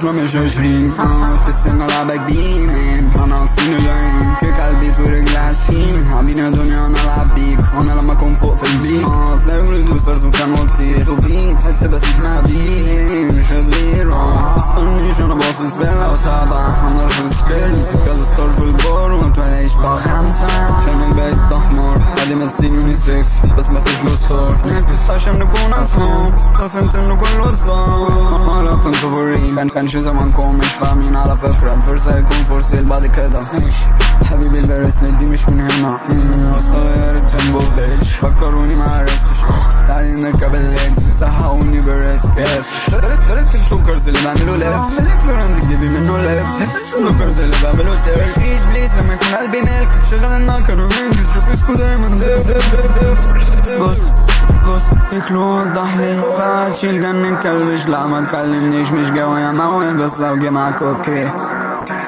مش 20 تستنى لعبك دينين انا اصين العين كيك عالبيت ورجلي عالشين عبينا دنيا انا العب بيك وانا لما اكون فوق في البيت تلاقي برودوسرز وكانوا كتير وبيت حس بتيت مع بيه مش هتغير تسألنيش انا باصص بلا وسابع انا رفض سكيلز كذا ستار في البار ومتوليش بخمسة عشان البيت احمر عادي مسيني 6 بس مفيش له ستار نركز عشان نكون اصحاب فهمت انه كله صعب انا كنت فورين كانش زمانكم مش فاهمين على فكرة الفرصة هيكون فرصة بعد كده حبيبي البرسنت دي مش من هنا وسط غيرت تنبو بيتش فكروني معرفتش تعالي نركب الليكس سحقوني بريسك درت السكرز اللي بعملوا لبس براند جيبي منه لبس السكرز اللي بعملوا سيرش عيش بليز لما يكون قلبي ملك شغل النار كانوا ينجز شوف اسكو دايما بص فيك له وضح لي بعد شيل جنن كلبش لا ما تكلمنيش مش جوا يا موي بس لو جه معاك اوكي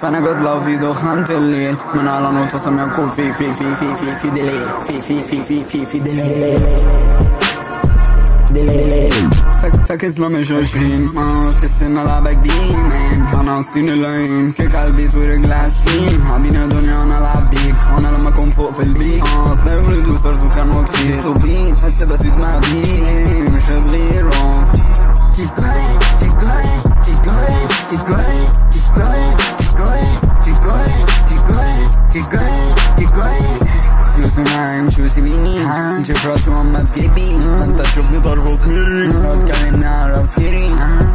فانا جود لو في دخان الليل من على نقطة سامع كل في ديلي فاكس لا مش 20 تستنى لعبك دينين انا اصين العين كيك عالبيت ورجلي عالشين عبينا دنيا انا العب بيك وانا لما اكون فوق في البيت تلاقي برودوسرز وكانوا كتير وبيت حس بتيت مع بيه مش هتغير keep going keep going keep going keep going keep going keep going keep going keep going keep going keep going فلوسي معايا مش وسيبيني انت في راسي وما تجيبي ما انت تشوفني طرف ميري لو تكلمني اعرف سيري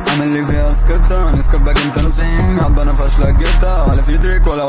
عامل لي فيها سكتة نسكبك انت نسيم حب انا فاشلة جدا ولا في دريك ولا